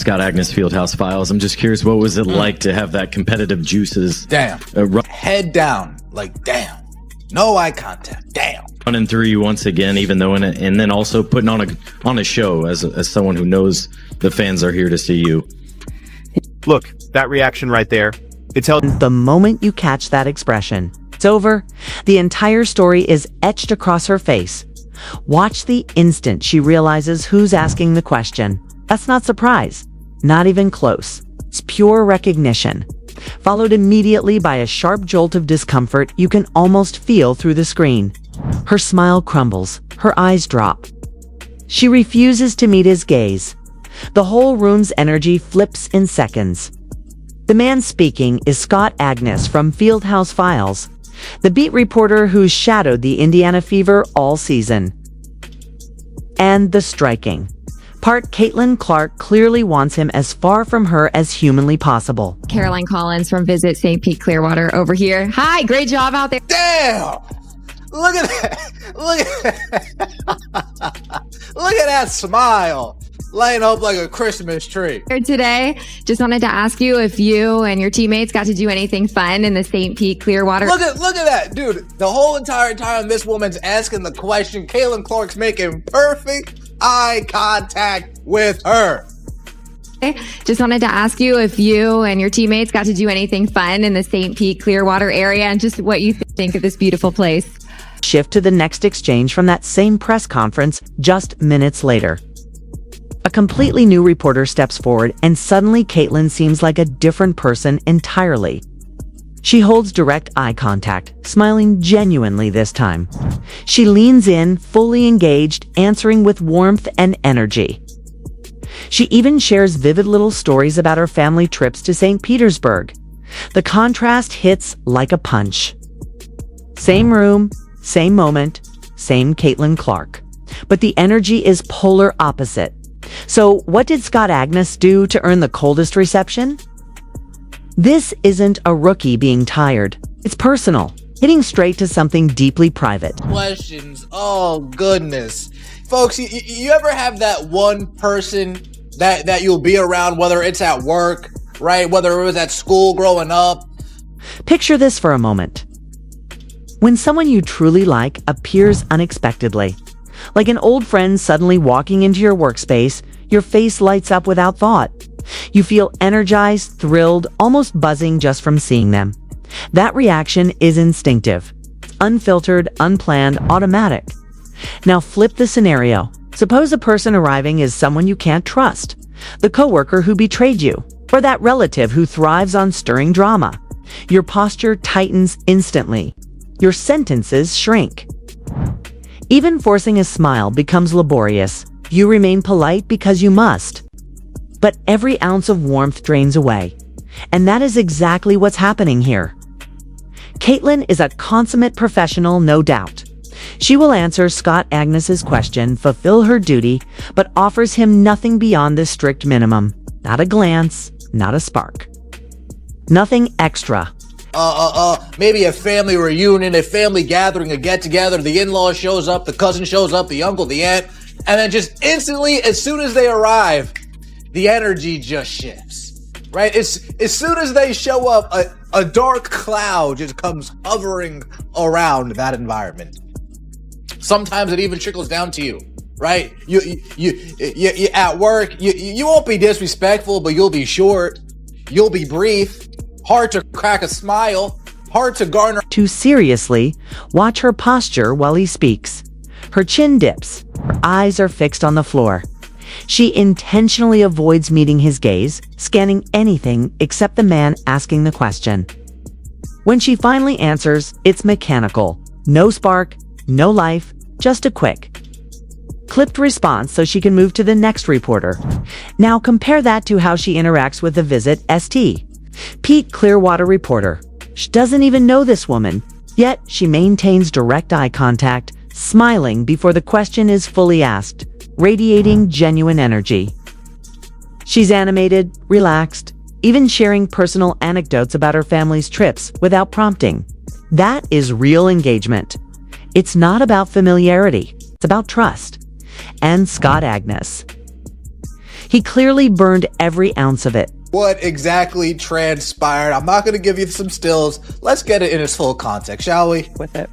Scott Agnes Fieldhouse Files. I'm just curious, what was it like to have that competitive juices? Damn. Head down. Like, damn. No eye contact. Damn. Running through you once again, even though and then also putting on a show as someone who knows the fans are here to see you. Look, that reaction right there. It's held. The moment you catch that expression, it's over. The entire story is etched across her face. Watch the instant she realizes who's asking the question. That's not surprise. Not even close. It's pure recognition. Followed immediately by a sharp jolt of discomfort you can almost feel through the screen. Her smile crumbles. Her eyes drop. She refuses to meet his gaze. The whole room's energy flips in seconds. The man speaking is Scott Agnes from Fieldhouse Files, the beat reporter who's shadowed the Indiana Fever all season. And the striking part, Caitlin Clark clearly wants him as far from her as humanly possible. Caroline Collins from Visit St. Pete Clearwater over here. Hi, great job out there. Damn! Look at that! Look at that! Look at that smile! Lighting up like a Christmas tree. Today, just wanted to ask you if you and your teammates got to do anything fun in the St. Pete Clearwater. Look at that, dude. The whole entire time this woman's asking the question, Caitlin Clark's making perfect eye contact with her. Just wanted to ask you if you and your teammates got to do anything fun in the St. Pete Clearwater area and just what you think of this beautiful place. Shift to the next exchange from that same press conference just minutes later. A completely new reporter steps forward, and suddenly Caitlin seems like a different person entirely. She holds direct eye contact, smiling genuinely this time. She leans in, fully engaged, answering with warmth and energy. She even shares vivid little stories about her family trips to St. Petersburg. The contrast hits like a punch. Same room, same moment, same Caitlin Clark. But the energy is polar opposite. So what did Scott Agnes do to earn the coldest reception? This isn't a rookie being tired. It's personal, hitting straight to something deeply private. Questions, oh goodness. Folks, you ever have that one person that you'll be around, whether it's at work, right? Whether it was at school growing up. Picture this for a moment. When someone you truly like appears unexpectedly, like an old friend suddenly walking into your workspace, your face lights up without thought. You feel energized, thrilled, almost buzzing just from seeing them. That reaction is instinctive, unfiltered, unplanned, automatic. Now flip the scenario. Suppose a person arriving is someone you can't trust, the coworker who betrayed you, or that relative who thrives on stirring drama. Your posture tightens instantly. Your sentences shrink. Even forcing a smile becomes laborious. You remain polite because you must. But every ounce of warmth drains away. And that is exactly what's happening here. Caitlin is a consummate professional, no doubt. She will answer Scott Agnes's question, fulfill her duty, but offers him nothing beyond the strict minimum. Not a glance, not a spark. Nothing extra. Maybe a family reunion, a family gathering, a get-together, the in-law shows up, the cousin shows up, the uncle, the aunt, and then just instantly, as soon as they arrive, the energy just shifts, right? As soon as they show up, a dark cloud just comes hovering around that environment. Sometimes it even trickles down to you, right? You at work, you won't be disrespectful, but you'll be short, you'll be brief, hard to crack a smile, hard to garner. Too seriously, watch her posture while he speaks. Her chin dips, her eyes are fixed on the floor. She intentionally avoids meeting his gaze, scanning anything except the man asking the question. When she finally answers, it's mechanical. No spark, no life, just a quick, clipped response so she can move to the next reporter. Now compare that to how she interacts with the Visit St. Pete Clearwater reporter. She doesn't even know this woman, yet she maintains direct eye contact, smiling before the question is fully asked, radiating genuine energy. She's animated, relaxed, even sharing personal anecdotes about her family's trips without prompting. That is real engagement. It's not about familiarity, it's about trust. And Scott Agnes. He clearly burned every ounce of it. What exactly transpired? I'm not going to give you some stills. Let's get it in its full context, shall we? With it.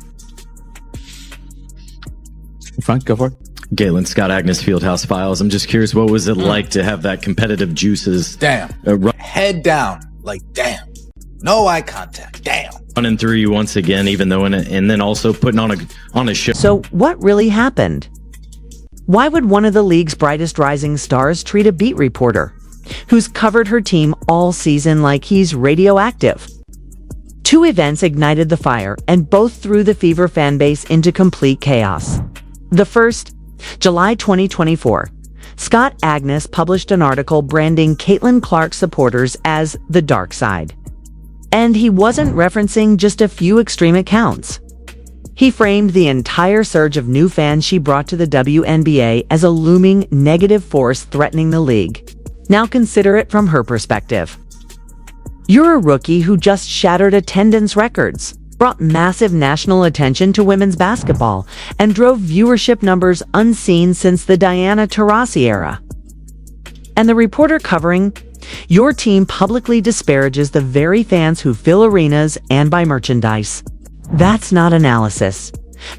Fine, go for it. Galen Scott, Agnes Fieldhouse Files. I'm just curious, what was it like to have that competitive juices Damn. Head down. Like, damn. No eye contact. Damn. running through you once again, even though and then also putting on a show. So what really happened? Why would one of the league's brightest rising stars treat a beat reporter who's covered her team all season like he's radioactive? Two events ignited the fire and both threw the Fever fan base into complete chaos. The first, July 2024, Scott Agnes published an article branding Caitlin Clark supporters as the dark side. And he wasn't referencing just a few extreme accounts. He framed the entire surge of new fans she brought to the WNBA as a looming negative force threatening the league. Now consider it from her perspective. You're a rookie who just shattered attendance records, brought massive national attention to women's basketball, and drove viewership numbers unseen since the Diana Taurasi era. And the reporter covering your team publicly disparages the very fans who fill arenas and buy merchandise. That's not analysis.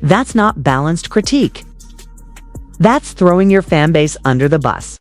That's not balanced critique. That's throwing your fan base under the bus.